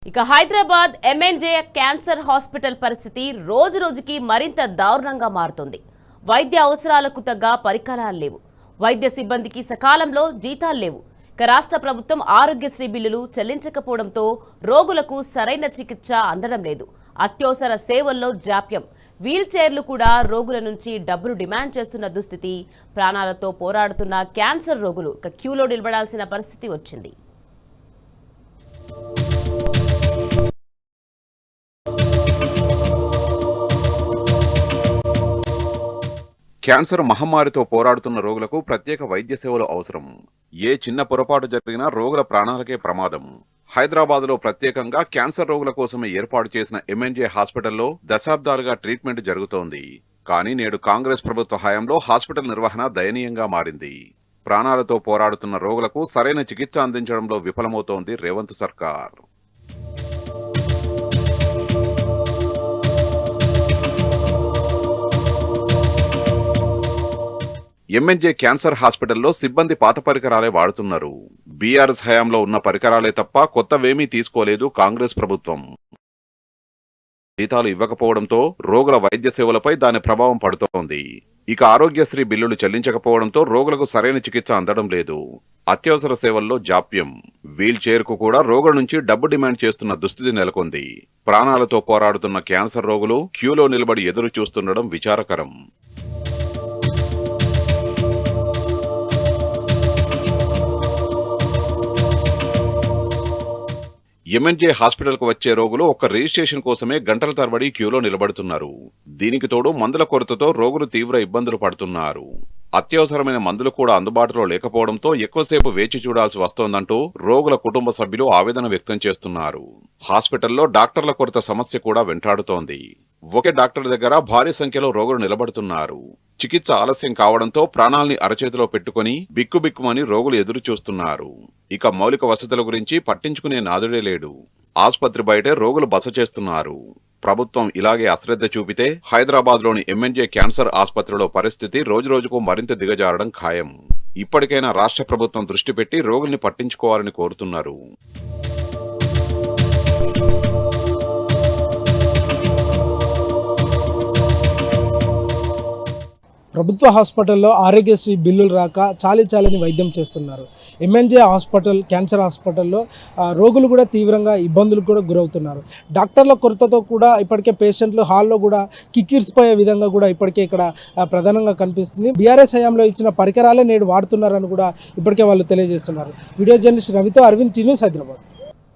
ఇక Hyderabad MNJ cancer hospital పరిస్థితి రోజు రోజుకి మరింత దారుణంగా మారుతుంది. వైద్య అవసరాలకు తగ్గ పరికరాలు లేవు. వైద్య సిబ్బందికి సకాలంలో జీతాలు లేవు. ఇక రాష్ట్ర ప్రభుత్వం ఆరోగ్యశ్రీ బిల్లులు చెల్లించకపోవడంతో రోగులకు సరైన చికిత్స అందడం లేదు. అత్యవసర సేవల్లో జాప్యం. వీల్ చైర్లు కూడా రోగుల నుంచి డబ్బులు డిమాండ్ చేస్తున్న దుస్థితి. ప్రాణాలతో పోరాడుతున్న క్యాన్సర్ రోగులు ఇక క్యూలో నిలబడాల్సిన పరిస్థితి వచ్చింది. క్యాన్సర్ మహమ్మారితో పోరాడుతున్న రోగులకు ప్రత్యేక వైద్య సేవలు అవసరం. ఏ చిన్న పొరపాటు జరిగినా రోగుల ప్రాణాలకే ప్రమాదం. హైదరాబాద్లో ప్రత్యేకంగా క్యాన్సర్ రోగుల కోసమే ఏర్పాటు చేసిన ఎంఎన్జే హాస్పిటల్లో దశాబ్దాలుగా ట్రీట్మెంట్ జరుగుతోంది. కానీ నేడు కాంగ్రెస్ ప్రభుత్వ హయాంలో హాస్పిటల్ నిర్వహణ దయనీయంగా మారింది. ప్రాణాలతో పోరాడుతున్న రోగులకు సరైన చికిత్స అందించడంలో విఫలమవుతోంది రేవంత్ సర్కార్. ఎంఎన్జే క్యాన్సర్ హాస్పిటల్లో సిబ్బంది పాత పరికరాలే వాడుతున్నారు. బీఆర్ఎస్ హయాంలో ఉన్న పరికరాలే తప్ప కొత్తవేమీ తీసుకోలేదు కాంగ్రెస్ ప్రభుత్వం. జీతాలు ఇవ్వకపోవడంతో రోగుల వైద్య సేవలపై దాని ప్రభావం పడుతోంది. ఇక ఆరోగ్యశ్రీ బిల్లులు చెల్లించకపోవడంతో రోగులకు సరైన చికిత్స అందడం లేదు. అత్యవసర సేవల్లో జాప్యం. వీల్ చైర్ కు కూడా రోగుల నుంచి డబ్బు డిమాండ్ చేస్తున్న దుస్థితి నెలకొంది. ప్రాణాలతో పోరాడుతున్న క్యాన్సర్ రోగులు క్యూలో నిలబడి ఎదురు చూస్తుండడం విచారకరం. ఎంఎన్జే హాస్పిటల్ కు వచ్చే రోగులు ఒక్క రిజిస్ట్రేషన్ కోసమే గంటల తరబడి క్యూలో నిలబడుతున్నారు. దీనికి తోడు మందుల కొరతతో రోగులు తీవ్ర ఇబ్బందులు పడుతున్నారు. అత్యవసరమైన మందులు కూడా అందుబాటులో లేకపోవడంతో ఎక్కువసేపు వేచి చూడాల్సి వస్తోందంటూ రోగుల కుటుంబ సభ్యులు ఆవేదన వ్యక్తం చేస్తున్నారు. హాస్పిటల్లో డాక్టర్ల కొరత సమస్య కూడా వెంటాడుతోంది. ఒకే డాక్టర్ దగ్గర భారీ సంఖ్యలో రోగులు నిలబడుతున్నారు. చికిత్స ఆలస్యం కావడంతో ప్రాణాల్ని అరచేతిలో పెట్టుకుని బిక్కుబిక్కుమని రోగులు ఎదురు చూస్తున్నారు. ఇక మౌలిక వసతుల గురించి పట్టించుకునే నాదుడే లేడు. ఆసుపత్రి బయటే రోగులు బస చేస్తున్నారు. ప్రభుత్వం ఇలాగే అశ్రద్ధ చూపితే హైదరాబాద్లోని ఎంఎన్జే క్యాన్సర్ ఆసుపత్రిలో పరిస్థితి రోజురోజుకు మరింత దిగజారడం ఖాయం. ఇప్పటికైనా రాష్ట్ర ప్రభుత్వం దృష్టి పెట్టి రోగుల్ని పట్టించుకోవాలని కోరుతున్నారు. ప్రభుత్వ హాస్పిటల్లో ఆరోగ్యశ్రీ బిల్లులు రాక చాలని వైద్యం చేస్తున్నారు. ఎంఎన్జే హాస్పిటల్ క్యాన్సర్ హాస్పిటల్లో రోగులు కూడా తీవ్రంగా ఇబ్బందులకు కూడా గురవుతున్నారు. డాక్టర్ల కొరతతో కూడా ఇప్పటికే పేషెంట్లు హాల్లో కూడా కిక్కిరిసిపోయే విధంగా కూడా ఇప్పటికే ఇక్కడ ప్రధానంగా కనిపిస్తుంది. బీఆర్ఎస్ హయాంలో ఇచ్చిన పరికరాలే నేడు వాడుతున్నారని కూడా ఇప్పటికే వాళ్ళు తెలియజేస్తున్నారు. వీడియో జర్నలిస్ట్ రవితో అరవింద్, టీ న్యూస్, హైదరాబాద్.